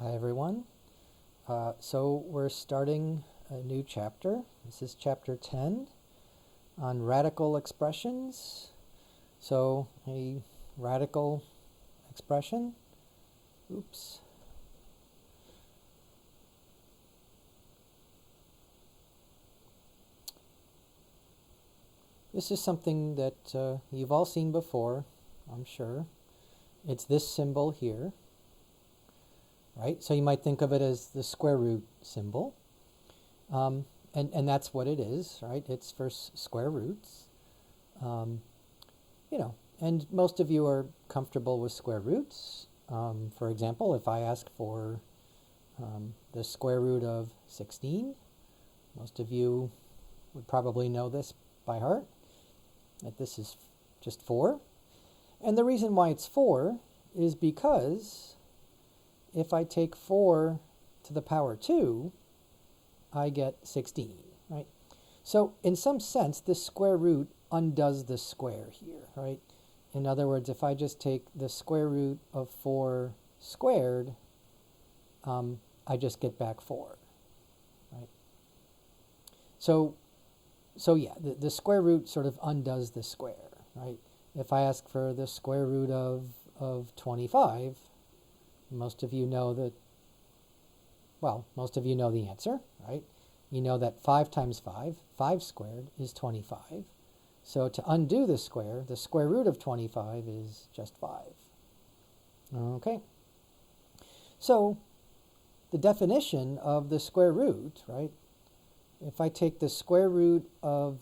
Hi everyone. So we're starting a new chapter. This is chapter 10 on radical expressions. So a radical expression, This is something that you've all seen before, I'm sure. It's this symbol here. Right? So you might think of it as the square root symbol. And that's what it is, right? It's for square roots. And most of you are comfortable with square roots. For example, if I ask for the square root of 16, most of you would probably know this by heart, that this is just 4. And the reason why it's 4 is because if I take 4 to the power 2, I get 16, right? So in some sense, this square root undoes the square here, right? In other words, if I just take the square root of 4 squared, I just get back 4, right? So yeah, the square root sort of undoes the square, right? If I ask for the square root of 25, most of you know that, most of you know the answer, right? You know that 5 times 5 squared is 25. So to undo the square root of 25 is just 5. Okay. So the definition of the square root, right? If I take the square root of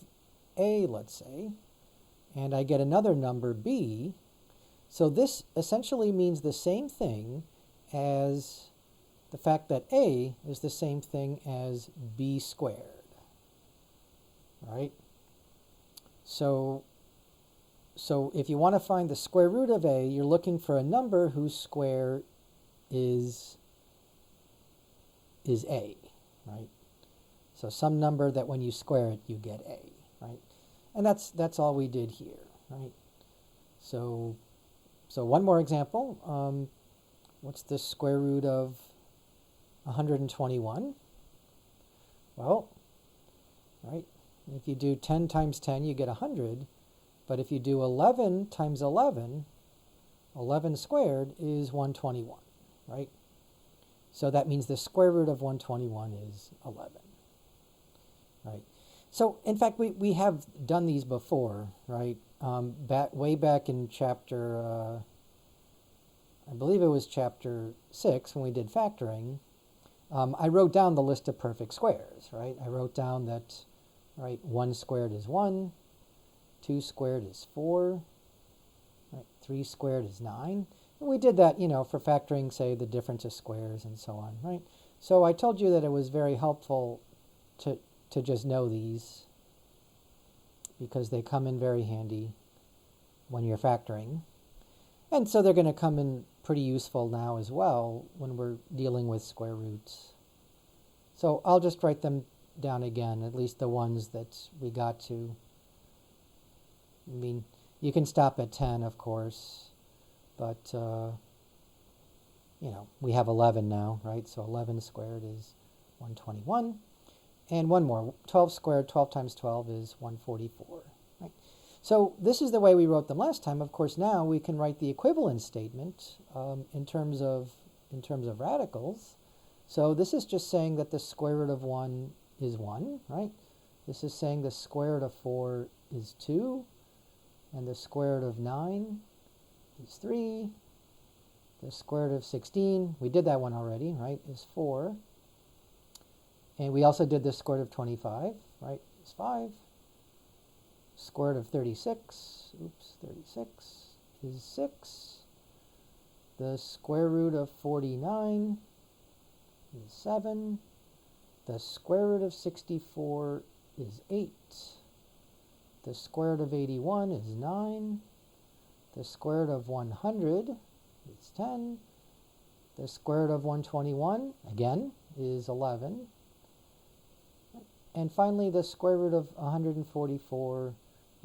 a, let's say, and I get another number b, so this essentially means the same thing as the fact that a is the same thing as b squared, right? So if you want to find the square root of a, you're looking for a number whose square is a, right? So some number that when you square it, you get a, right? And that's all we did here, right? So one more example. What's the square root of 121? Well, right, if you do 10 times 10, you get 100. But if you do 11 times 11, 11 squared is 121, right? So that means the square root of 121 is 11, right? So in fact, we have done these before, right? Way back in chapter, I believe it was chapter 6 when we did factoring. I wrote down the list of perfect squares, right? I wrote down that, right, 1 squared is 1, 2 squared is 4, right, 3 squared is 9. And we did that, for factoring, say, the difference of squares and so on, right? So I told you that it was very helpful to just know these because they come in very handy when you're factoring. And so they're going to come in pretty useful now as well when we're dealing with square roots. So I'll just write them down again, at least the ones that we got to. I mean, you can stop at 10, of course, but, we have 11 now, right? So 11 squared is 121. And one more, 12 squared, 12 times 12 is 144, right? So this is the way we wrote them last time. Of course, now we can write the equivalence statement in terms of radicals. So this is just saying that the square root of 1 is 1, right? This is saying the square root of 4 is 2, and the square root of 9 is 3. The square root of 16, we did that one already, right, is 4. And we also did the square root of 25, right, is 5. Square root of 36 is 6. The square root of 49 is 7. The square root of 64 is 8. The square root of 81 is 9. The square root of 100 is 10. The square root of 121, again, is 11. And finally, the square root of 144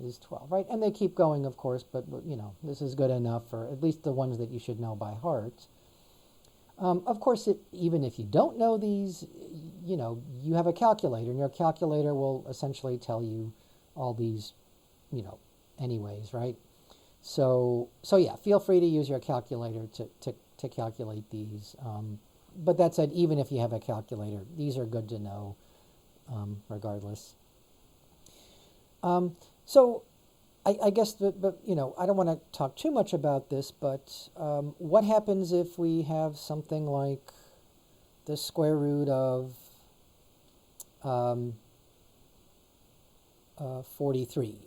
is 12, right? And they keep going, of course, but this is good enough for at least the ones that you should know by heart. Of course, even if you don't know these, you know, you have a calculator, and your calculator will essentially tell you all these, you know, anyways, right? So yeah, feel free to use your calculator to calculate these. But that said, even if you have a calculator, these are good to know regardless. So I guess, but you know, I don't want to talk too much about this, but what happens if we have something like the square root of 43,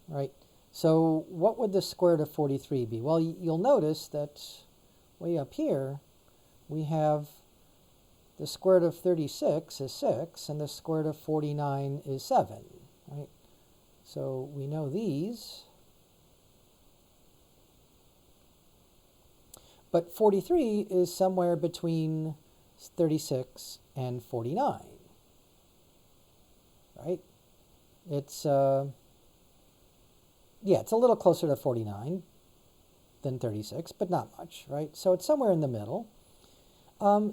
right? So what would the square root of 43 be? Well, you'll notice that way up here, we have the square root of 36 is 6, and the square root of 49 is 7, right? So we know these. But 43 is somewhere between 36 and 49, right? It's, yeah, it's a little closer to 49 than 36, but not much, right? So it's somewhere in the middle.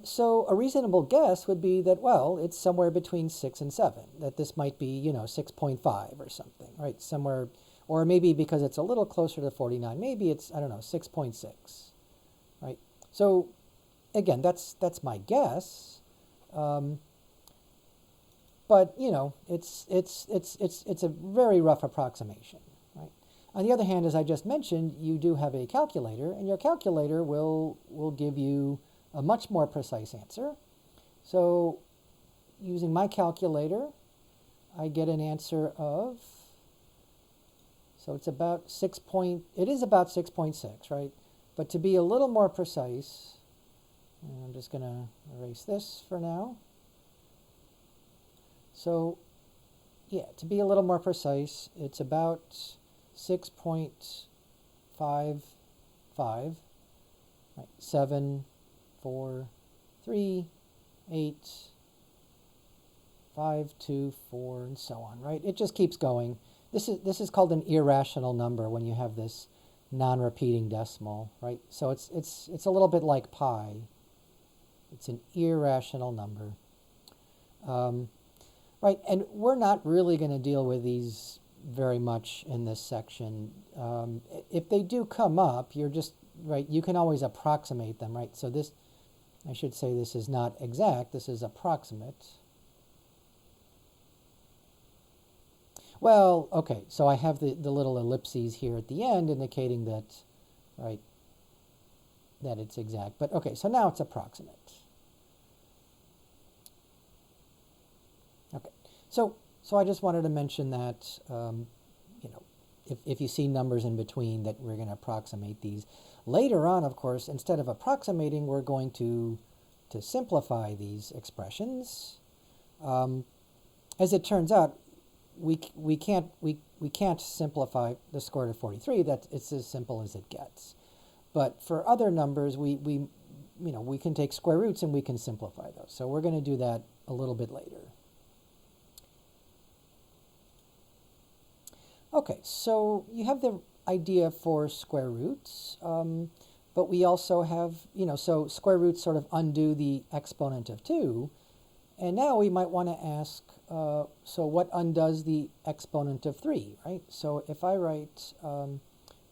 So a reasonable guess would be that, well, it's somewhere between 6 and 7, that this might be, you know, 6.5 or something, right? Somewhere, or maybe because it's a little closer to 49, maybe it's, I don't know, 6.6, right? So again, that's my guess. But, you know, it's a very rough approximation, right? On the other hand, as I just mentioned, you do have a calculator, and your calculator will give you a much more precise answer. So using my calculator, I get an answer of, so it's about it is about 6.6, right? But to be a little more precise, and I'm just going to erase this for now. So yeah, to be a little more precise, it's about 6.55, right? 7, 4, 3, 8, 5, 2, 4, and so on, right? It just keeps going. This is called an irrational number when you have this non-repeating decimal, right? So it's a little bit like pi. It's an irrational number. Right, and we're not really going to deal with these very much in this section. If they do come up, you're just, right, you can always approximate them, right? So this, I should say this is not exact, this is approximate. Well, okay, so I have the little ellipses here at the end indicating that, right, that it's exact. But okay, so now it's approximate. Okay, so I just wanted to mention that, you know, if you see numbers in between, that we're going to approximate these. Later on, of course, instead of approximating, we're going to simplify these expressions. As it turns out, we can't simplify the square root of 43. It's as simple as it gets. But for other numbers, we can take square roots and we can simplify those. So we're going to do that a little bit later. Okay, so you have the idea for square roots, but we also have, so square roots sort of undo the exponent of 2. And now we might want to ask, so what undoes the exponent of 3, right? So if I write,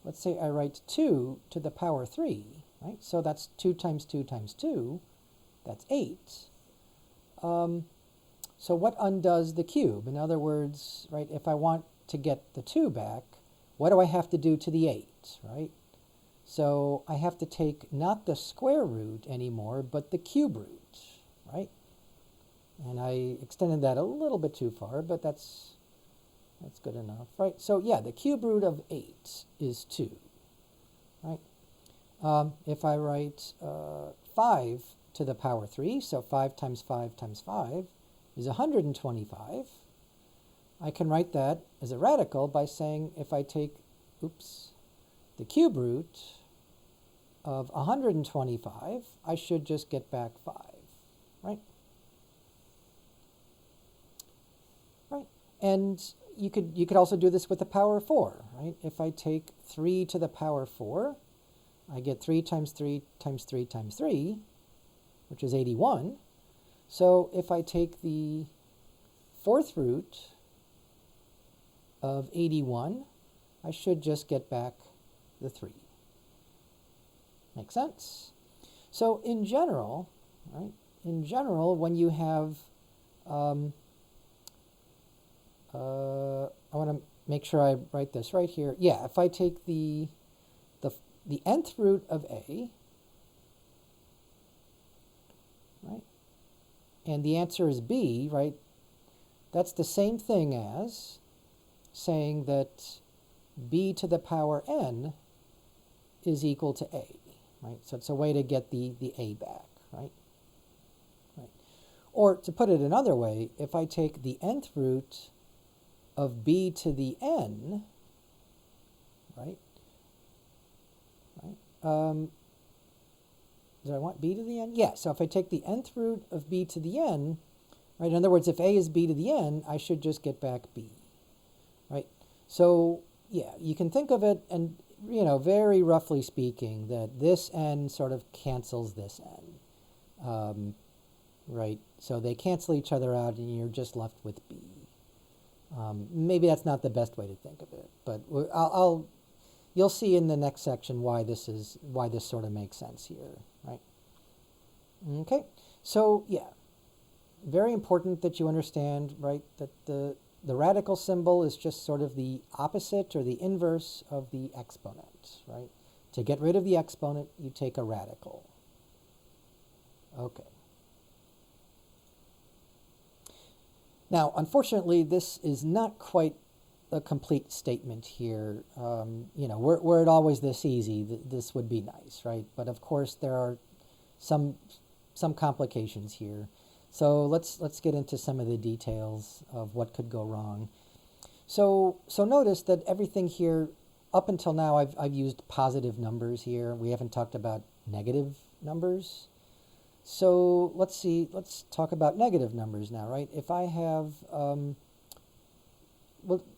let's say I write 2 to the power 3, right? So that's 2 times 2 times 2, that's 8. So what undoes the cube? In other words, right, if I want to get the 2 back, what do I have to do to the 8, right? So I have to take not the square root anymore, but the cube root, right? And I extended that a little bit too far, but that's good enough, right? So yeah, the cube root of 8 is 2, right? If I write 5 to the power 3, so 5 times 5 times 5 is 125. I can write that as a radical by saying if I take, the cube root of 125, I should just get back 5, right? Right, and you could also do this with the power 4, right? If I take 3 to the power 4, I get 3 times 3 times 3 times 3, which is 81. So if I take the fourth root of 81, I should just get back the 3. Make sense? So in general, right? In general, when you have, I want to make sure I write this right here. Yeah, if I take the nth root of a, right, and the answer is b, right, that's the same thing as saying that b to the power n is equal to a, right? So it's a way to get the a back, right? Right. Or to put it another way, if I take the nth root of b to the n, right? Right. Do I want b to the n? Yeah, so if I take the nth root of b to the n, right, in other words, if a is b to the n, I should just get back b, right? So, yeah, you can think of it, and, you know, very roughly speaking, that this n sort of cancels this n, right? So they cancel each other out, and you're just left with b. Maybe that's not the best way to think of it, but you'll see in the next section why this sort of makes sense here, right? Okay, so yeah, very important that you understand, right, that the radical symbol is just sort of the opposite or the inverse of the exponent, right? To get rid of the exponent, you take a radical. Okay. Now, unfortunately, this is not quite a complete statement here. You know, were it always this easy, this would be nice, right? But of course, there are some complications here. So let's get into some of the details of what could go wrong. So notice that everything here, up until now, I've used positive numbers here. We haven't talked about negative numbers. So let's see, let's talk about negative numbers now, right? If I have, well,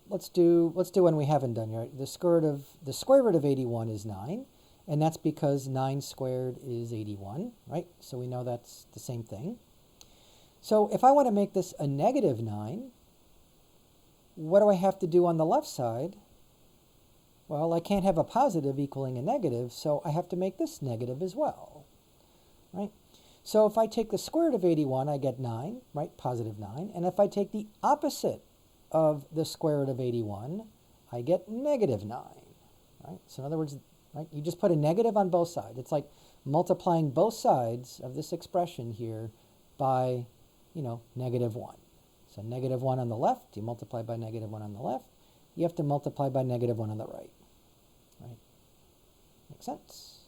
let's do one we haven't done yet. Right? The square root of 81 is 9, and that's because 9 squared is 81, right? So we know that's the same thing. So if I want to make this a negative 9, what do I have to do on the left side? Well, I can't have a positive equaling a negative, so I have to make this negative as well, right? So if I take the square root of 81, I get 9, right? Positive 9. And if I take the opposite of the square root of 81, I get negative 9, right? So in other words, right, you just put a negative on both sides. It's like multiplying both sides of this expression here by, you know, negative 1. So negative 1 on the left, you multiply by negative 1 on the left. You have to multiply by negative 1 on the right, right? Make sense?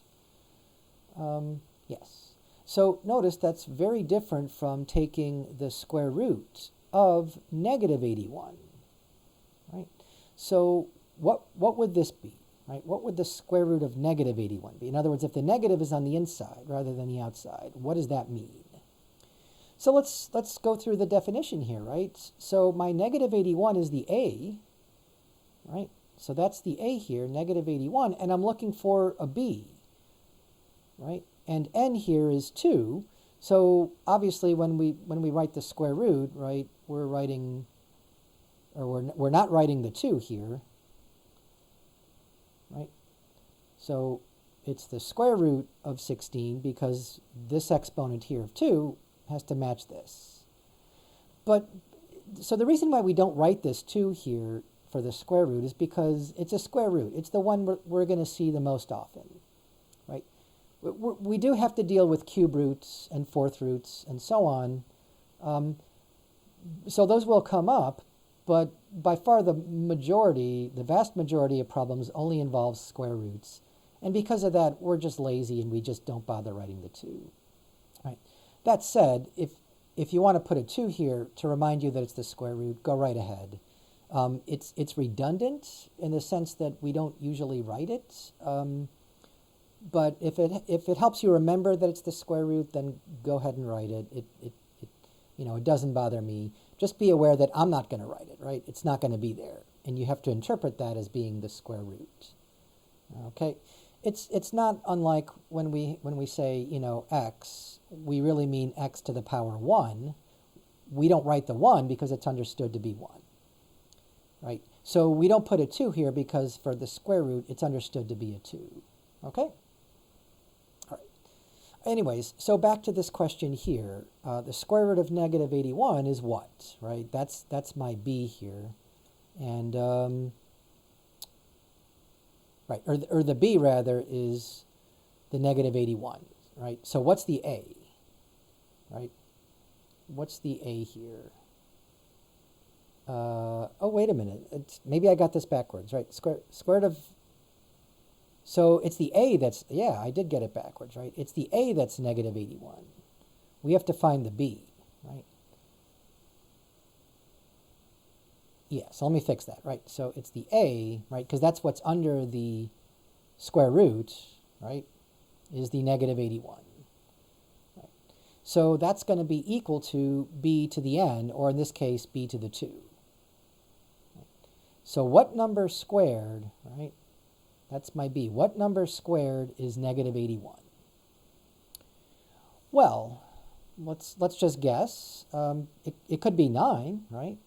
Yes. So notice that's very different from taking the square root of negative 81, right? So what would this be, right? What would the square root of negative 81 be? In other words, if the negative is on the inside rather than the outside, what does that mean? So let's go through the definition here, right? So my negative 81 is the a, right? So that's the a here, negative 81, and I'm looking for a b, right? And n here is 2. So obviously when we write the square root, right, we're writing, or we're not writing the 2 here, right? So it's the square root of 16 because this exponent here of 2 has to match this. But so the reason why we don't write this 2 here for the square root is because it's a square root. It's the one we're going to see the most often, right? We do have to deal with cube roots and fourth roots and so on. So those will come up, but by far the vast majority of problems only involve square roots. And because of that, we're just lazy and we just don't bother writing the 2. Right? That said, if you want to put a 2 here to remind you that it's the square root, go right ahead. It's redundant in the sense that we don't usually write it. But if it helps you remember that it's the square root, then go ahead and write it. It doesn't bother me. Just be aware that I'm not going to write it, right? It's not going to be there. And you have to interpret that as being the square root. Okay. it's not unlike when we say, you know, x, we really mean x to the power 1. We don't write the 1 because it's understood to be 1, right? So we don't put a 2 here because for the square root, it's understood to be a 2, okay? All right. Anyways, so back to this question here. The square root of negative 81 is what, right? That's my b here. And, right, or the b, rather, is the negative 81, right? So what's the a, right? What's the a here? Oh, wait a minute. Maybe I got this backwards, right? Square root of... So it's the a that's... Yeah, I did get it backwards, right? It's the a that's negative 81. We have to find the b, right? Yeah, so let me fix that, right? So it's the a, right? Because that's what's under the square root, right? Is the negative 81. Right? So that's going to be equal to b to the n, or in this case, b to the 2. Right? So what number squared, right? That's my b. What number squared is negative 81? Well, let's just guess. It could be 9, right?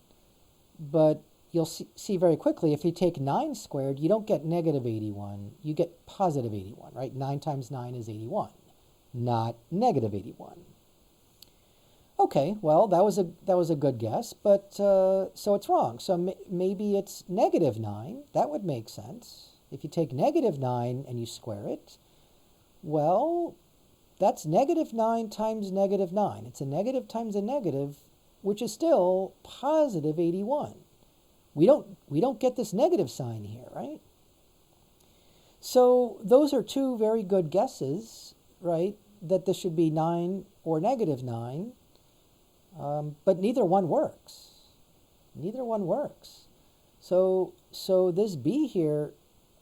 But you'll see very quickly, if you take 9 squared, you don't get negative 81. You get positive 81, right? 9 times 9 is 81, not negative 81. Okay, well, that was a good guess, but so it's wrong. So maybe it's negative 9. That would make sense. If you take negative 9 and you square it, well, that's negative 9 times negative 9. It's a negative times a negative, which is still positive 81. We don't get this negative sign here, right? So those are two very good guesses, right? That this should be 9 or negative 9, but neither one works. Neither one works. So this b here,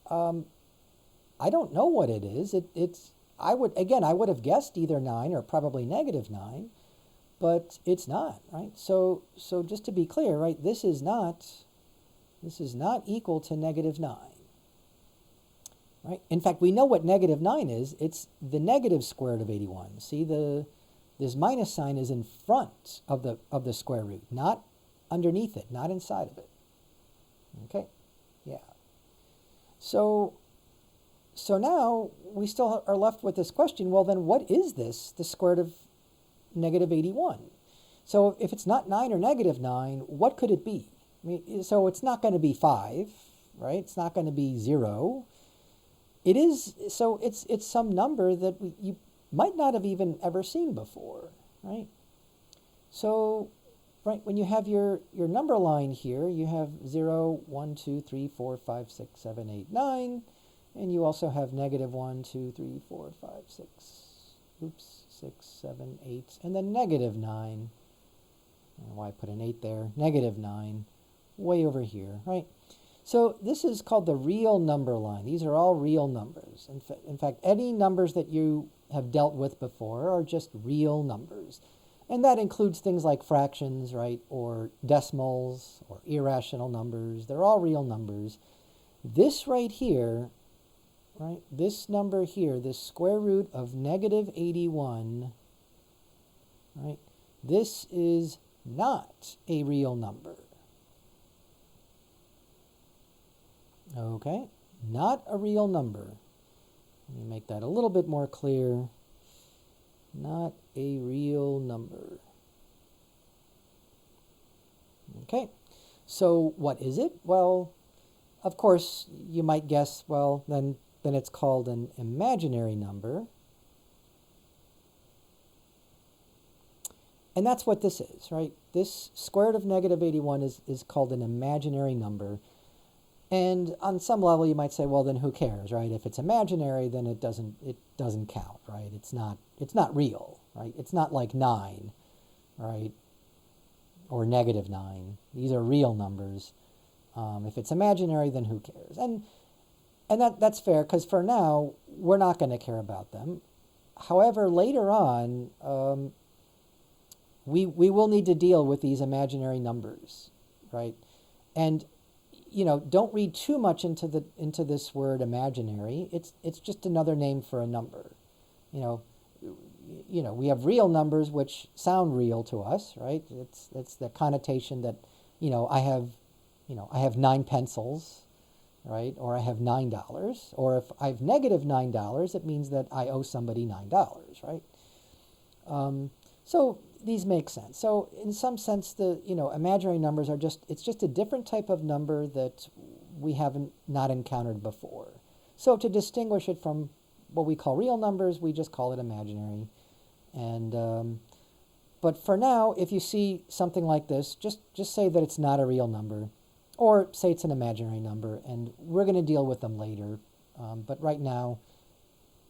I don't know what it is. I would have guessed either 9 or probably negative 9. But it's not, right? So just to be clear, right, this is not equal to negative 9. Right? In fact, we know what negative 9 is. It's the negative square root of 81. See, this minus sign is in front of the square root, not underneath it, not inside of it. Okay? Yeah. So now we still are left with this question, well then what is this, the square root of negative 81? So if it's not 9 or negative 9, what could it be? I mean, so it's not going to be 5, right? It's not going to be 0. It is, so it's some number that you might not have even ever seen before, right? So, right, when you have your number line here, you have 0, 1, 2, 3, 4, 5, 6, 7, 8, 9, and you also have negative 1, 2, 3, 4, 5, 6, 6, 7, 8, and then negative 9. I don't know why I put an 8 there. Negative 9, way over here, right? So this is called the real number line. These are all real numbers. In fact, any numbers that you have dealt with before are just real numbers. And that includes things like fractions, right, or decimals, or irrational numbers. They're all real numbers. This right here, right, this number here, this square root of negative 81, right, this is not a real number. Okay, not a real number. Let me make that a little bit more clear. Not a real number. Okay, so what is it? Well, of course, you might guess, well, then it's called an imaginary number. And that's what this is, right? This square root of negative 81 is called an imaginary number. And on some level, you might say, well, then who cares, right? If it's imaginary, then it doesn't count, right? It's not real, right? It's not like 9, right? Or negative 9. These are real numbers. If it's imaginary, then who cares? And that's fair, because for now, we're not going to care about them. However, later on, we will need to deal with these imaginary numbers, right? And don't read too much into this word imaginary. It's just another name for a number. We have real numbers which sound real to us, right? It's the connotation that, I have 9 pencils, right? Or I have $9. Or if I have negative $9, it means that I owe somebody $9, right? So these make sense. So in some sense, the imaginary numbers are it's just a different type of number that we haven't not encountered before. So to distinguish it from what we call real numbers, we just call it imaginary. And but for now, if you see something like this, just say that it's not a real number, or say it's an imaginary number, and we're going to deal with them later. But right now,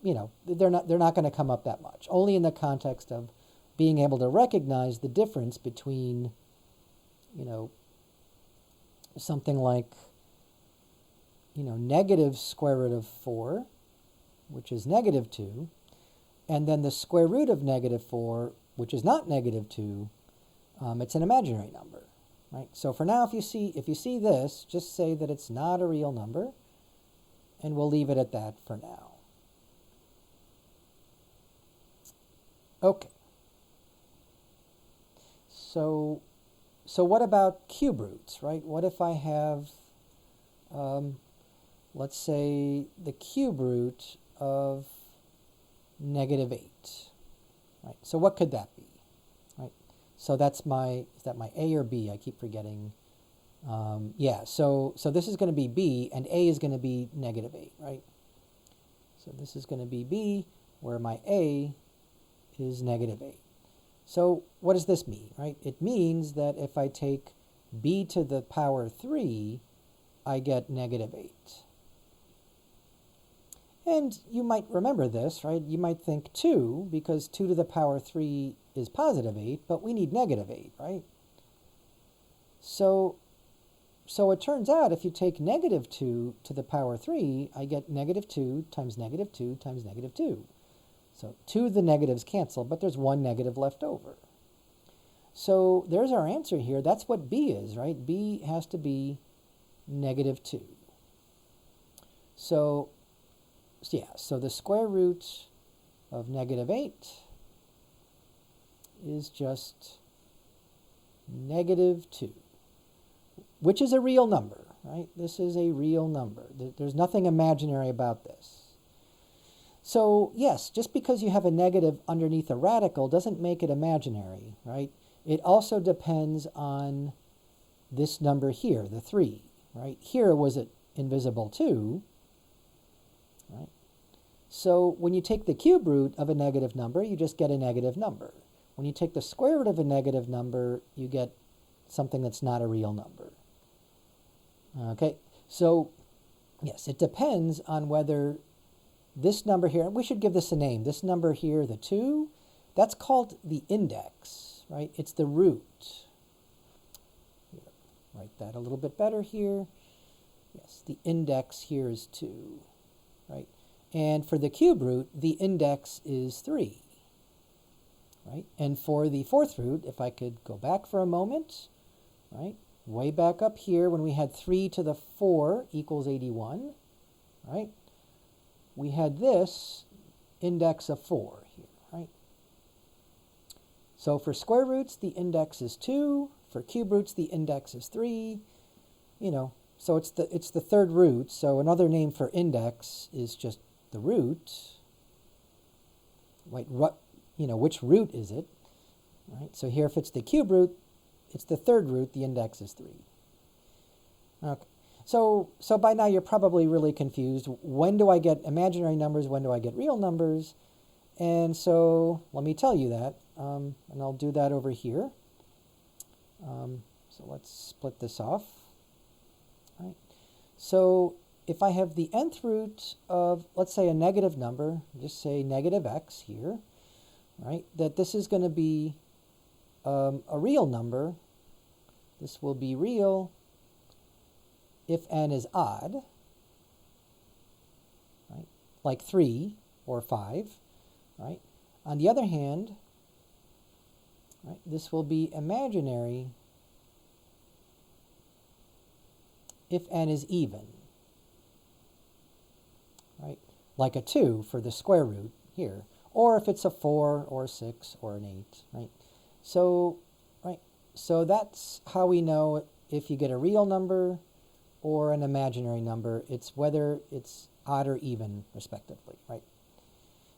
they're not going to come up that much. Only in the context of being able to recognize the difference between, something like, negative square root of 4, which is negative 2, and then the square root of negative 4, which is not negative 2, it's an imaginary number, right? So for now, if you see this, just say that it's not a real number, and we'll leave it at that for now. Okay. So what about cube roots, right? What if I have, let's say, the cube root of negative 8, right? So what could that be, right? So is that my A or B? I keep forgetting. Yeah, so this is going to be B, and A is going to be negative 8, right? So this is going to be B, where my A is negative 8. So what does this mean, right? It means that if I take B to the power 3, I get negative 8. And you might remember this, right? You might think 2, because 2 to the power 3 is positive 8, but we need negative 8, right? So it turns out if you take negative 2 to the power 3, I get negative 2 times negative 2 times negative 2. So 2 of the negatives cancel, but there's 1 negative left over. So there's our answer here. That's what B is, right? B has to be negative 2. So the square root of negative 8 is just negative 2, which is a real number, right? This is a real number. There's nothing imaginary about this. So yes, just because you have a negative underneath a radical doesn't make it imaginary, right? It also depends on this number here, the 3, right? Here was it invisible too, right? So when you take the cube root of a negative number, you just get a negative number. When you take the square root of a negative number, you get something that's not a real number. Okay, so yes, it depends on whether this number here, we should give this a name. This number here, the 2, that's called the index, right? It's the root. Here, write that a little bit better here. Yes, the index here is 2, right? And for the cube root, the index is 3, right? And for the fourth root, if I could go back for a moment, right? Way back up here when we had 3 to the 4 equals 81, right? We had this index of 4 here, right? So for square roots, the index is 2. For cube roots, the index is 3. So it's the third root. So another name for index is just the root. Wait, which root is it? Right? So here, if it's the cube root, it's the third root. The index is 3. Okay. So by now you're probably really confused. When do I get imaginary numbers? When do I get real numbers? And so let me tell you that. And I'll do that over here. So let's split this off. All right. So if I have the nth root of, let's say, a negative number, just say negative x here, right? That this is going to be a real number. This will be real if n is odd, right? Like 3 or 5, right? On the other hand, right, this will be imaginary if n is even, right? Like a 2 for the square root here, or if it's a 4 or a 6 or an 8, right? So, right, so that's how we know if you get a real number or an imaginary number. It's whether it's odd or even, respectively, right?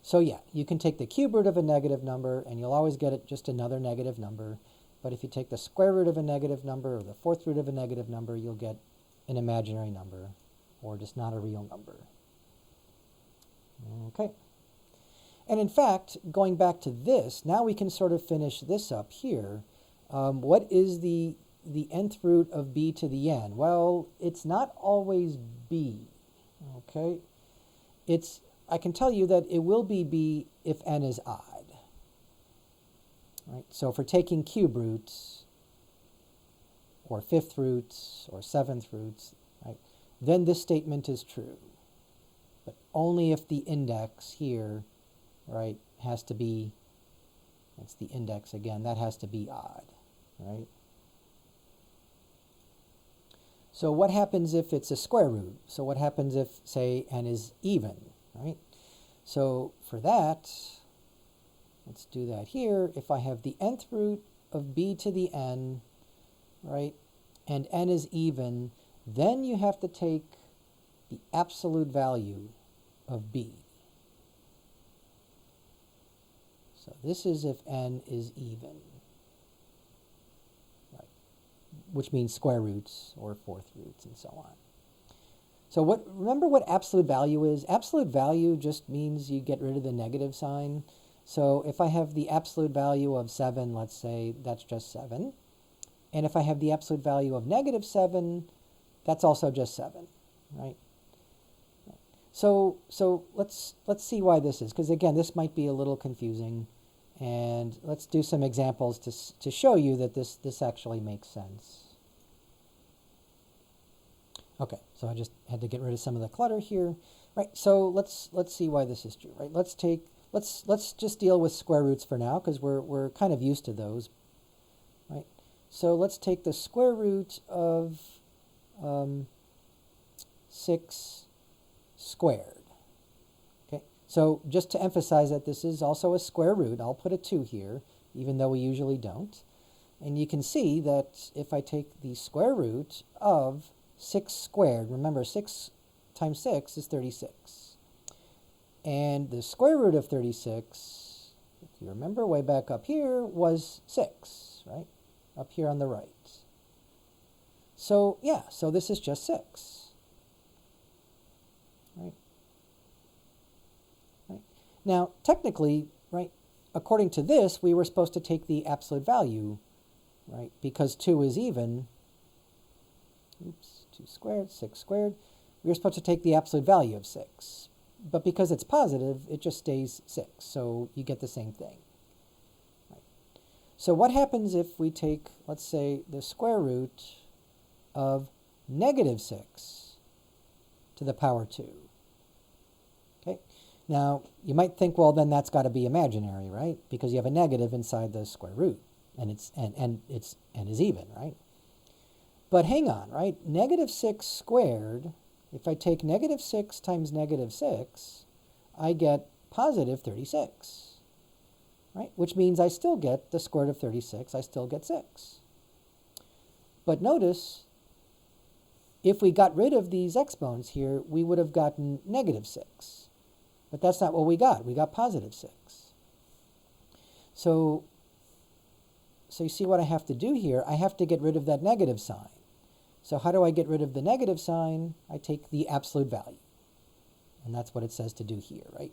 So yeah, you can take the cube root of a negative number, and you'll always get it just another negative number. But if you take the square root of a negative number or the fourth root of a negative number, you'll get an imaginary number, or just not a real number. Okay. And in fact, going back to this, now we can sort of finish this up here. What is the nth root of b to the n? Well, it's not always b, okay? I can tell you that it will be b if n is odd, right? So if we're taking cube roots, or fifth roots, or seventh roots, right, then this statement is true. But only if the index here, right, has to be, that's the index again, that has to be odd, right? So what happens if it's a square root? So what happens if, say, n is even, right? So for that, let's do that here. If I have the nth root of b to the n, right, and n is even, then you have to take the absolute value of b. So this is if n is even, right, which means square roots or fourth roots and so on. So remember what absolute value is? Absolute value just means you get rid of the negative sign. So if I have the absolute value of 7, let's say, that's just 7. And if I have the absolute value of negative 7, that's also just 7, right? So let's see why this is, because again, this might be a little confusing. And let's do some examples to show you that this actually makes sense. Okay, so I just had to get rid of some of the clutter here, right? So let's see why this is true, right? Let's just deal with square roots for now, because we're kind of used to those, right? So let's take the square root of 6 squared. Okay, so just to emphasize that this is also a square root, I'll put a 2 here, even though we usually don't. And you can see that if I take the square root of 6 squared, remember 6 times 6 is 36. And the square root of 36, if you remember way back up here, was 6, right? Up here on the right. So yeah, so this is just 6. Right? Right. Now, technically, right, according to this, we were supposed to take the absolute value, right? Because 2 is even. Oops, 2 squared, 6 squared. We were supposed to take the absolute value of 6. But because it's positive, it just stays 6. So you get the same thing. Right. So what happens if we take, let's say, the square root of negative 6 to the power 2? Okay. Now, you might think, well, then that's got to be imaginary, right? Because you have a negative inside the square root, and it's is even, right? But hang on, right? Negative 6 squared, if I take negative 6 times negative 6, I get positive 36, right? Which means I still get the square root of 36. I still get 6. But notice, if we got rid of these exponents here, we would have gotten negative 6. But that's not what we got. We got positive 6. So you see what I have to do here? I have to get rid of that negative sign. So how do I get rid of the negative sign? I take the absolute value. And that's what it says to do here, right?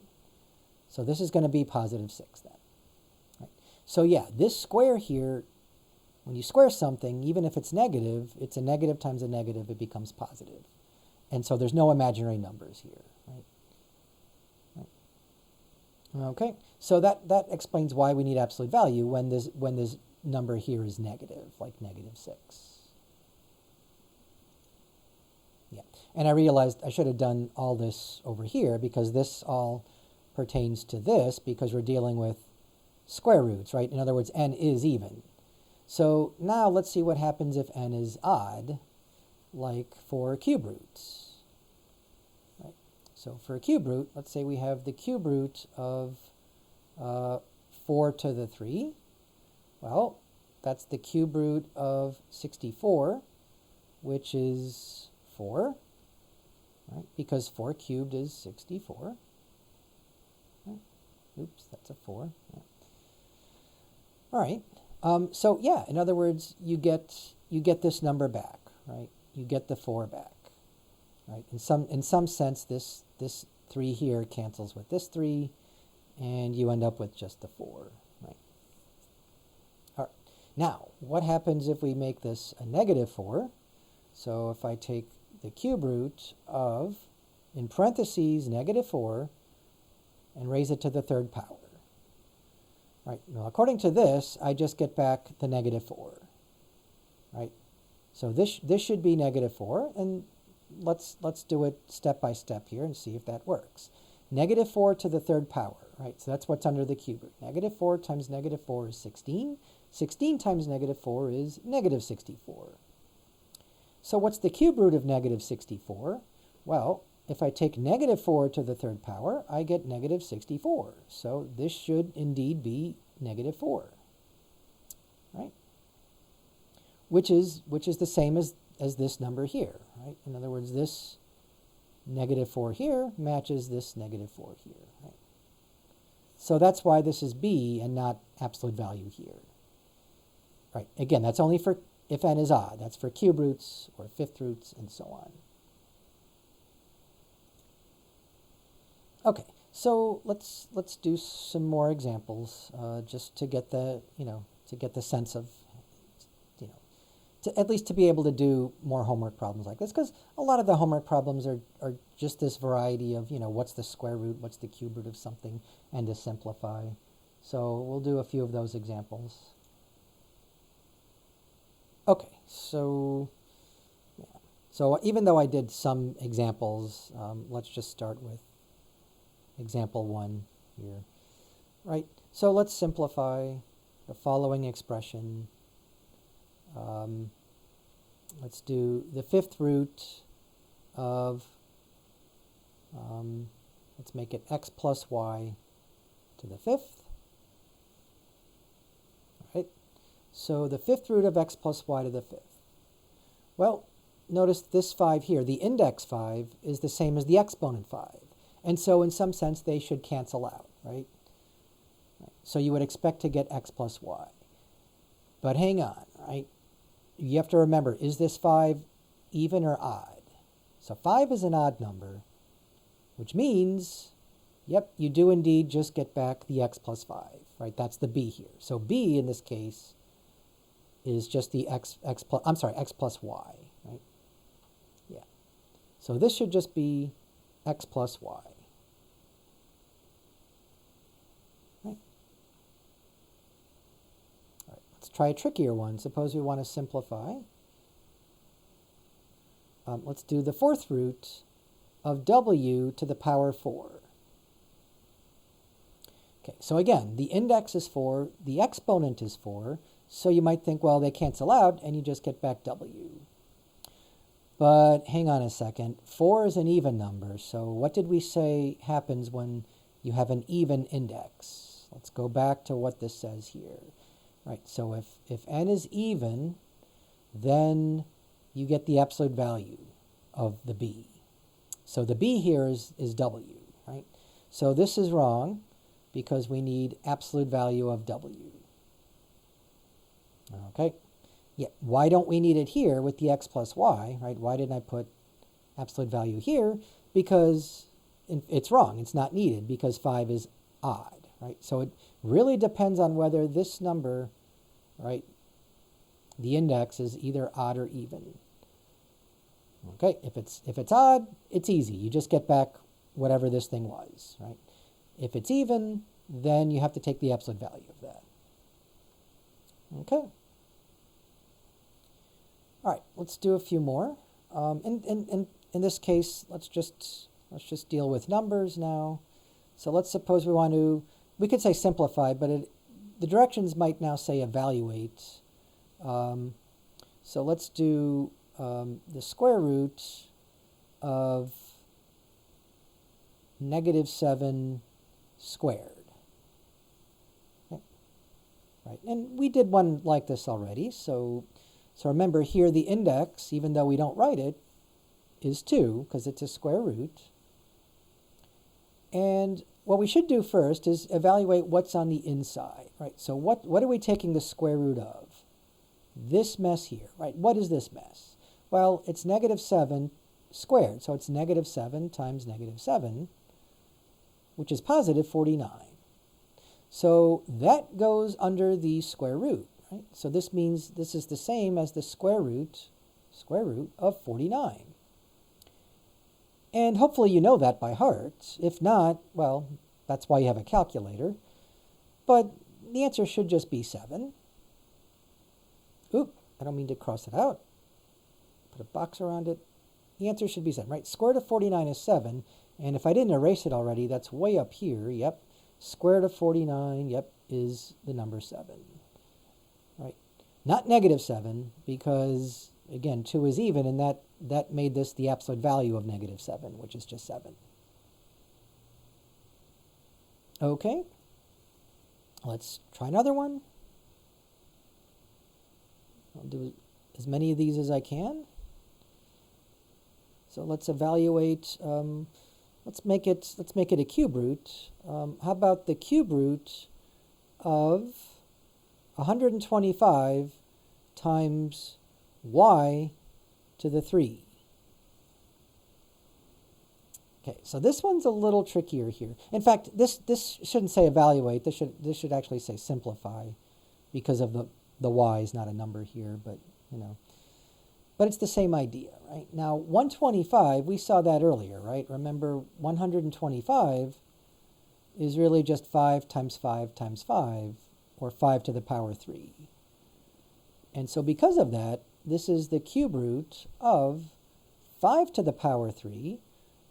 So this is going to be positive 6 then. Right? So yeah, this square here, when you square something, even if it's a negative times a negative, it becomes positive. And so there's no imaginary numbers here, right? Okay, so that explains why we need absolute value when this number here is negative, like negative 6. Yeah, and I realized I should have done all this over here because this all pertains to this because we're dealing with square roots, right? In other words, n is even. So now let's see what happens if n is odd. like for cube roots. Right? So for a cube root, let's say we have the cube root of 4 to the 3. Well, that's the cube root of 64, which is 4, right? Because 4 cubed is 64. Right? Oops, that's a 4. Yeah. All right. So yeah, in other words, you get this number back, right? You get the 4 back, right? In some sense, this 3 here cancels with this 3, and you end up with just the 4, right? All right. Now, what happens if we make this a negative 4? So if I take the cube root of, in parentheses, negative 4, and raise it to the 3rd power. Right. Now, according to this, I just get back the negative 4. Right. So this should be negative 4, and let's do it step by step here and see if that works. Negative 4 to the 3rd power. Right. So that's what's under the cube root. Negative 4 times negative 4 is 16. 16 times negative 4 is negative 64. So what's the cube root of negative 64? Well, if I take negative 4 to the 3rd power, I get negative 64. So this should indeed be negative 4, right? Which is the same as this number here, right? In other words, this negative 4 here matches this negative 4 here, right? So that's why this is B and not absolute value here, right? Again, that's only for if n is odd. That's for cube roots or fifth roots and so on. Okay, so let's do some more examples just to get the sense of, at least to be able to do more homework problems like this, because a lot of the homework problems are just this variety of what's the square root, what's the cube root of something, and to simplify. So we'll do a few of those examples. Okay, so yeah, so even though I did some examples, let's just start with example 1 here, right? So let's simplify the following expression. Let's do the 5th root of, let's make it x plus y to the 5th. All right. So the 5th root of x plus y to the 5th. Well, notice this 5 here, the index 5 is the same as the exponent 5. And so in some sense, they should cancel out, right? So you would expect to get x plus y. But hang on, right? You have to remember, is this 5 even or odd? So 5 is an odd number, which means, yep, you do indeed just get back the x plus 5, right? That's the b here. So b in this case is just the x plus y, right? Yeah. So this should just be x plus y. Try a trickier one. Suppose we want to simplify. Let's do the 4th root of w to the power 4. Okay, so again, the index is 4, the exponent is 4, so you might think, well, they cancel out, and you just get back w. But hang on a second. 4 is an even number, so what did we say happens when you have an even index? Let's go back to what this says here. Right, so if n is even, then you get the absolute value of the b. So the b here is w, right? So this is wrong because we need absolute value of w. Okay, yeah, why don't we need it here with the x plus y, right? Why didn't I put absolute value here? Because it's wrong, it's not needed because 5 is odd, right? So it really depends on whether this number, right, the index is either odd or even. Okay, if it's odd, it's easy. You just get back whatever this thing was, right? If it's even, then you have to take the absolute value of that. Okay. All right, let's do a few more. In this case, let's just deal with numbers now. So let's suppose we could say simplify, but the directions might now say evaluate. So let's do the square root of -7 squared. Okay. Right, and we did one like this already, so remember here the index, even though we don't write it, is 2 because it's a square root. And what we should do first is evaluate what's on the inside, right? So what are we taking the square root of? This mess here, right? What is this mess? Well, it's -7 squared, so it's -7 times -7, which is positive 49. So that goes under the square root, right? So this means this is the same as the square root of 49. And hopefully you know that by heart. If not, well, that's why you have a calculator. But the answer should just be 7. Oop, I don't mean to cross it out. Put a box around it. The answer should be 7, right? Square root of 49 is 7. And if I didn't erase it already, that's way up here. Yep. Square root of 49, yep, is the number 7. Right? Not -7, because, again, 2 is even, and that made this the absolute value of -7, which is just 7. Okay. Let's try another one. I'll do as many of these as I can. So let's evaluate, let's make it a cube root. How about the cube root of 125 times y to the 3? Okay, so this one's a little trickier here. In fact, this shouldn't say evaluate. This should actually say simplify, because of the y is not a number here, but you know. But it's the same idea, right? Now 125, we saw that earlier, right? Remember, 125 is really just 5 times 5 times 5, or 5 to the power 3. And so because of that, this is the cube root of 5 to the power 3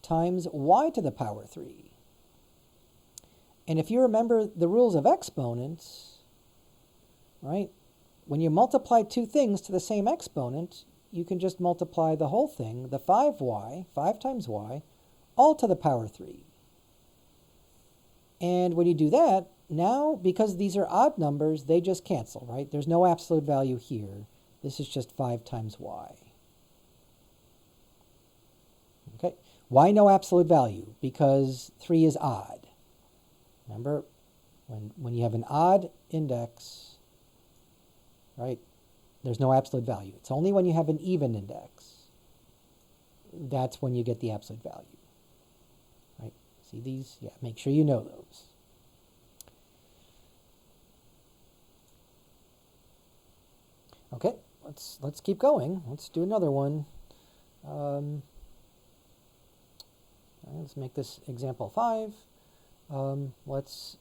times y to the power 3. And if you remember the rules of exponents, right, when you multiply two things to the same exponent, you can just multiply the whole thing, the 5y, 5 times y, all to the power 3. And when you do that, now, because these are odd numbers, they just cancel, right? There's no absolute value here. This is just 5 times y. Okay. Why no absolute value? Because 3 is odd. Remember, when you have an odd index, right, there's no absolute value. It's only when you have an even index, that's when you get the absolute value. Right? See these? Yeah, make sure you know those. Okay, let's keep going. Let's do another one. Let's make this example 5. Let's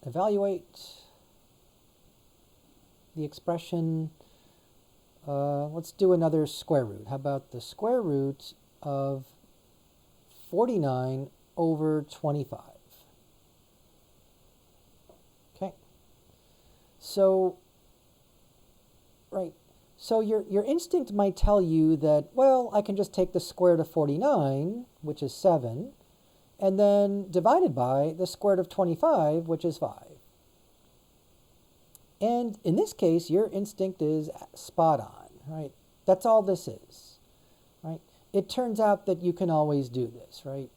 evaluate the expression. Let's do another square root. How about the square root of 49 over 25? Okay. So, right. So your instinct might tell you that, well, I can just take the square root of 49, which is 7, and then divided by the square root of 25, which is 5. And in this case, your instinct is spot on, right? That's all this is, right? It turns out that you can always do this, right?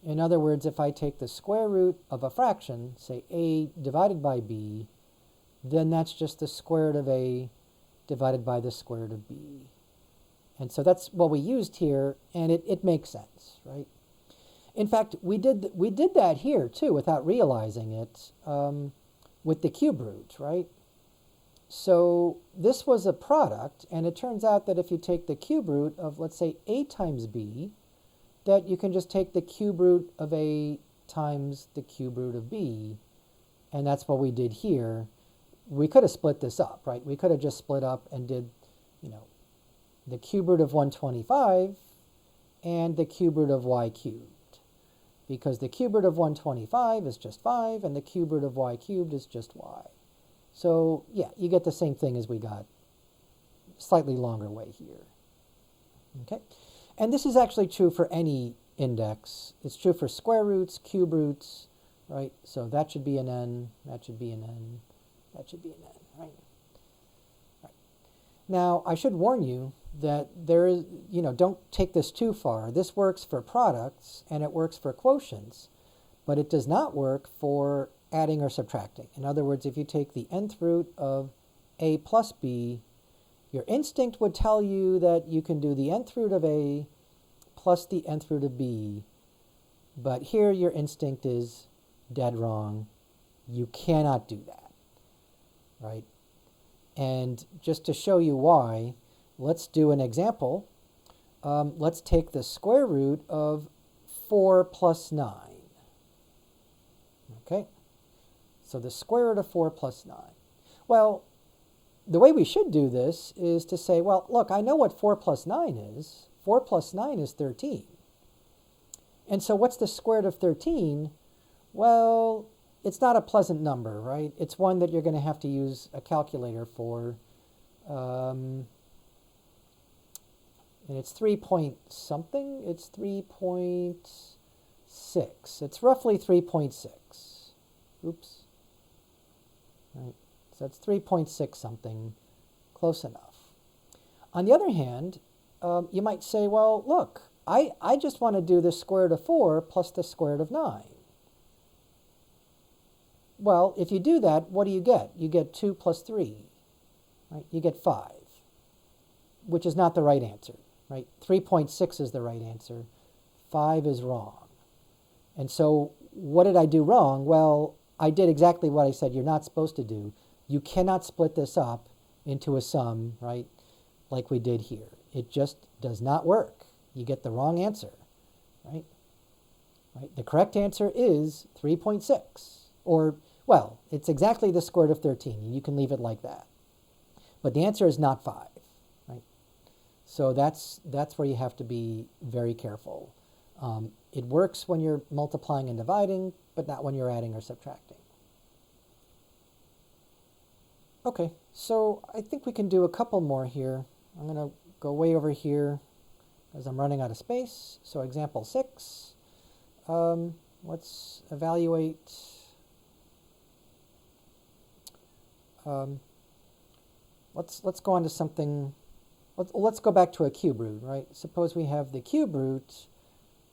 In other words, if I take the square root of a fraction, say a divided by b, then that's just the square root of a divided by the square root of b. And so that's what we used here, and it makes sense, right? In fact, we did that here too without realizing it with the cube root, right? So this was a product, and it turns out that if you take the cube root of, let's say, a times b, that you can just take the cube root of a times the cube root of b, and that's what we did here. We could have split this up, right? We could have just split up and did, you know, the cube root of 125 and the cube root of y cubed, because the cube root of 125 is just 5, and the cube root of y cubed is just y. So, yeah, you get the same thing as we got, slightly longer way here. Okay, and this is actually true for any index. It's true for square roots, cube roots, right? So that should be an n, that should be an n, that should be an n, right? Now, I should warn you that there is, don't take this too far. This works for products and it works for quotients, but it does not work for adding or subtracting. In other words, if you take the nth root of a plus b, your instinct would tell you that you can do the nth root of a plus the nth root of b, but here your instinct is dead wrong. You cannot do that, right? And just to show you why, let's do an example. Let's take the square root of 4 plus 9. Okay, so the square root of 4 plus 9. Well, the way we should do this is to say, well, look, I know what 4 plus 9 is. 4 plus 9 is 13. And so what's the square root of 13? Well, it's not a pleasant number, right? It's one that you're going to have to use a calculator for. And it's 3 point something. It's 3.6. It's roughly 3.6. Oops. Right. So it's 3.6 something. Close enough. On the other hand, you might say, well, look, I just want to do the square root of 4 plus the square root of 9. Well, if you do that, what do you get? You get 2 plus 3, right? You get 5, which is not the right answer, right? 3.6 is the right answer. 5 is wrong. And so what did I do wrong? Well, I did exactly what I said you're not supposed to do. You cannot split this up into a sum, right, like we did here. It just does not work. You get the wrong answer, right? The correct answer is 3.6. Or, well, it's exactly the square root of 13. You can leave it like that. But the answer is not 5, right? So that's where you have to be very careful. It works when you're multiplying and dividing, but not when you're adding or subtracting. Okay, so I think we can do a couple more here. I'm going to go way over here as I'm running out of space. So example 6. Let's evaluate. Let's go on to something. Let's go back to a cube root, right? Suppose we have the cube root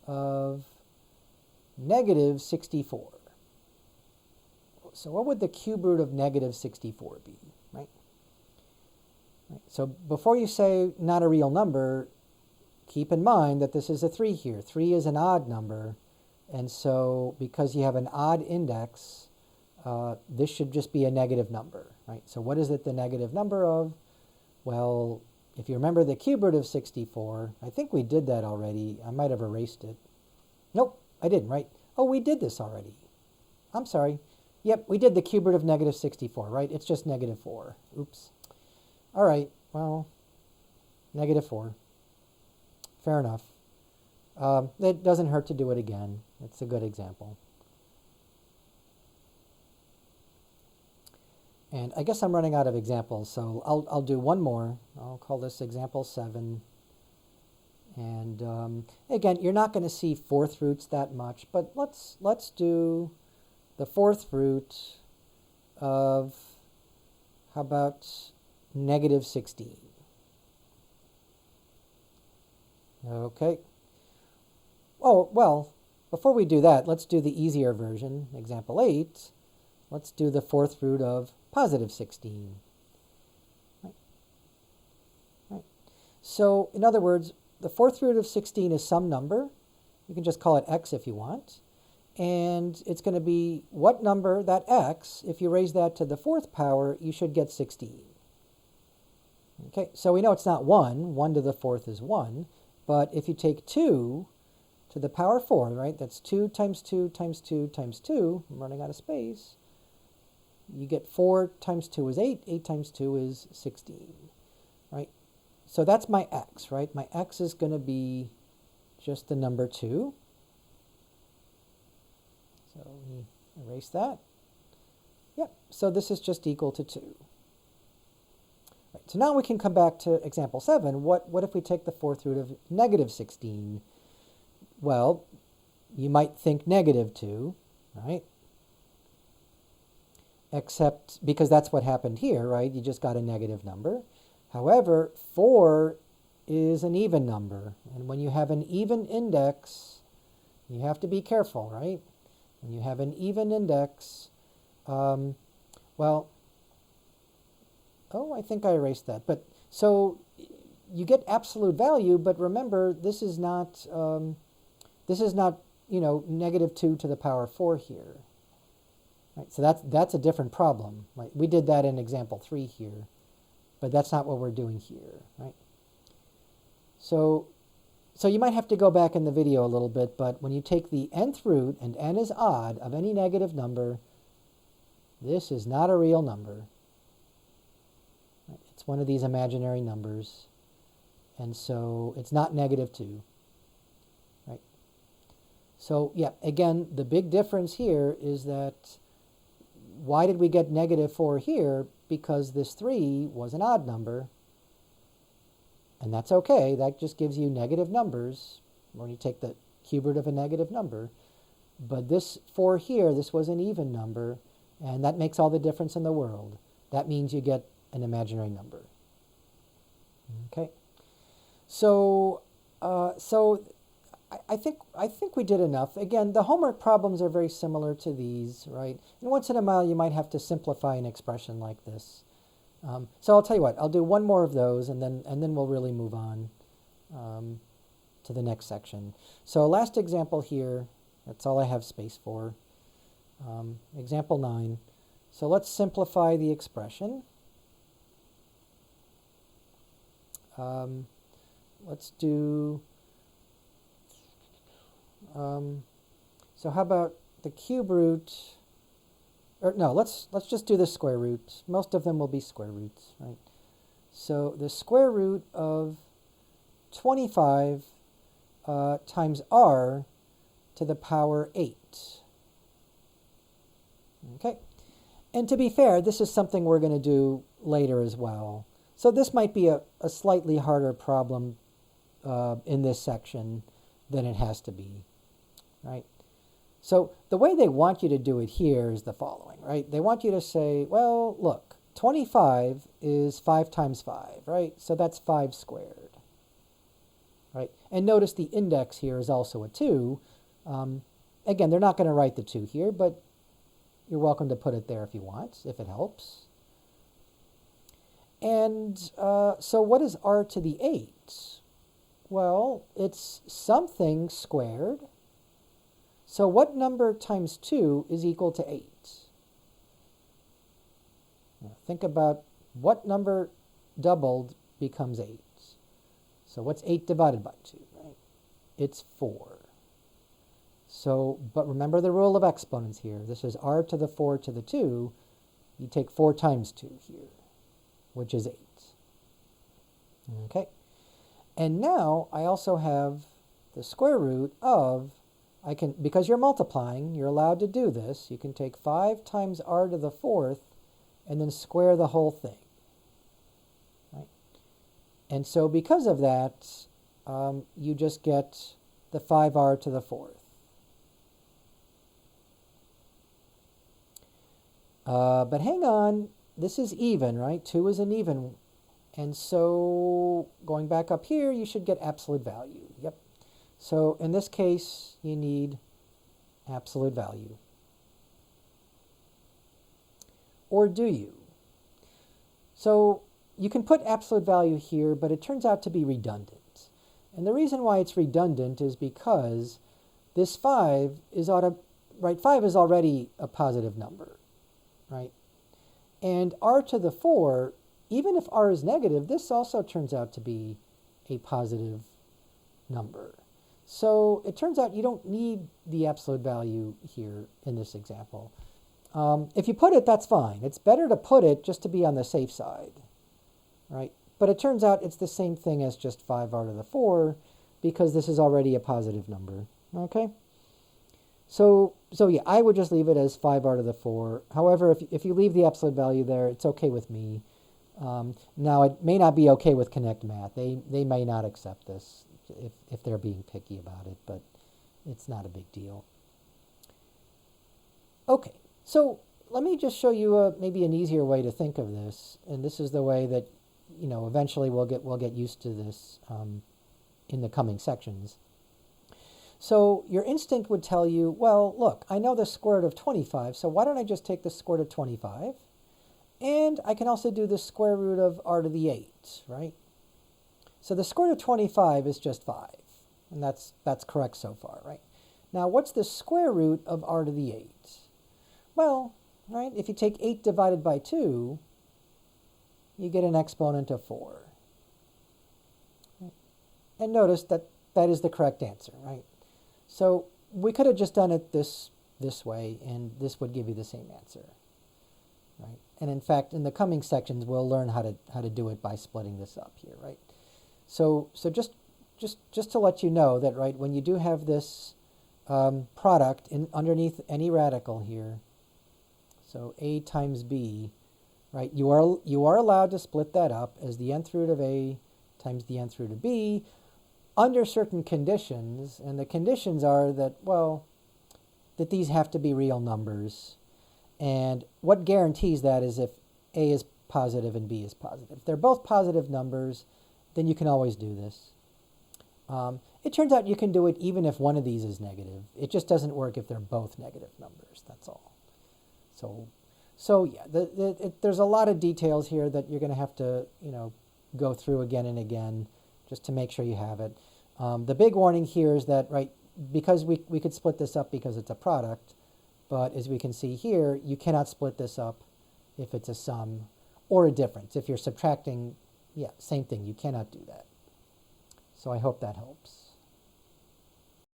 of negative 64. So what would the cube root of negative 64 be, right? So before you say not a real number, keep in mind that this is a 3 here. 3 is an odd number, and so because you have an odd index, this should just be a negative number, right? So what is it the negative number of? Well, if you remember the cube root of 64, I think we did that already. I might have erased it. Nope, I didn't, right? Oh, we did this already. I'm sorry. Yep, we did the cube root of negative 64, right? It's just negative 4. Oops. All right, well, negative 4. Fair enough. It doesn't hurt to do it again. It's a good example. And I guess I'm running out of examples, so I'll do one more. I'll call this example 7. And again, you're not going to see fourth roots that much, but let's do the fourth root of, how about negative 16? Okay. Oh, well, before we do that, let's do the easier version, example 8. Let's do the fourth root of positive 16. Right. So, in other words, the fourth root of 16 is some number. You can just call it x if you want. And it's going to be what number, that x, if you raise that to the fourth power, you should get 16. Okay, so we know it's not 1. 1 to the fourth is 1. But if you take 2 to the power 4, right, that's 2 times 2 times 2 times 2. I'm running out of space. You get 4 times 2 is 8. 8 times 2 is 16, right? So that's my x, right? My x is going to be just the number 2. So let me erase that. Yep, so this is just equal to 2. Right. So now we can come back to example 7. What if we take the fourth root of negative 16? Well, you might think negative 2, right? Except because that's what happened here, right? You just got a negative number. However, 4 is an even number. And when you have an even index, you have to be careful, right? When you have an even index, well, oh, I think I erased that. But so you get absolute value, but remember, this is not, negative 2 to the power 4 here. Right? So that's a different problem. Right? We did that in example 3 here, but that's not what we're doing here, right? So you might have to go back in the video a little bit, but when you take the nth root, and n is odd, of any negative number, this is not a real number. Right? It's one of these imaginary numbers, and so it's not negative 2. Right? So yeah, again, the big difference here is that why did we get negative 4 here? Because this 3 was an odd number. And that's okay. That just gives you negative numbers when you take the cube root of a negative number. But this 4 here, this was an even number, and that makes all the difference in the world. That means you get an imaginary number. Okay. So I think we did enough. Again, the homework problems are very similar to these, right? And once in a while, you might have to simplify an expression like this. So I'll tell you what, I'll do one more of those, and then we'll really move on to the next section. So last example here, that's all I have space for. Example 9. So let's simplify the expression. Let's do, so how about the cube root? Or no, let's just do the square root. Most of them will be square roots, right? So the square root of 25 times r to the power 8. Okay. And to be fair, this is something we're going to do later as well. So this might be a slightly harder problem in this section than it has to be, right? So the way they want you to do it here is the following, right? They want you to say, well, look, 25 is 5 times 5, right? So that's 5 squared, right? And notice the index here is also a 2. Again, they're not going to write the 2 here, but you're welcome to put it there if you want, if it helps. And so what is r to the 8? Well, it's something squared. So what number times 2 is equal to 8? Now think about what number doubled becomes 8. So what's 8 divided by 2, right? It's 4. So, but remember the rule of exponents here. This is r to the 4 to the 2. You take 4 times 2 here, which is 8. Okay. And now I also have the square root of, because you're multiplying, you're allowed to do this. You can take 5 times r to the 4th and then square the whole thing. Right? And so because of that, you just get the 5r to the 4th. But hang on, this is even, right? 2 is an even. And so going back up here, you should get absolute value. Yep. So in this case, you need absolute value. Or do you? So you can put absolute value here, but it turns out to be redundant. And the reason why it's redundant is because this 5 is 5 is already a positive number, right? And r to the 4, even if r is negative, this also turns out to be a positive number. So it turns out you don't need the absolute value here in this example. If you put it, that's fine. It's better to put it just to be on the safe side, right? But it turns out it's the same thing as just 5r to the 4 because this is already a positive number, okay? So yeah, I would just leave it as 5r to the 4. However, if you leave the absolute value there, it's okay with me. Now, it may not be okay with Connect Math. They may not accept this if they're being picky about it, but it's not a big deal. Okay, so let me just show you maybe an easier way to think of this, and this is the way that eventually we'll get used to this in the coming sections. So your instinct would tell you, well, look, I know the square root of 25, so why don't I just take the square root of 25? And I can also do the square root of r to the 8, right? So the square root of 25 is just 5, and that's correct so far, right? Now, what's the square root of r to the 8? Well, right, if you take 8 divided by 2, you get an exponent of 4. And notice that that is the correct answer, right? So we could have just done it this way, and this would give you the same answer, right? And in fact, in the coming sections, we'll learn how to do it by splitting this up here, right? So just to let you know that, right, when you do have this product underneath any radical here, so a times b, right, you are allowed to split that up as the nth root of a times the nth root of b under certain conditions, and the conditions are that, well, that these have to be real numbers. And what guarantees that is if a is positive and b is positive. If they're both positive numbers, then you can always do this. It turns out you can do it even if one of these is negative. It just doesn't work if they're both negative numbers, that's all. So yeah, there's a lot of details here that you're going to have to go through again and again just to make sure you have it. The big warning here is that, right, because we could split this up because it's a product, but as we can see here, you cannot split this up if it's a sum or a difference. If you're subtracting, yeah, same thing, you cannot do that. So I hope that helps.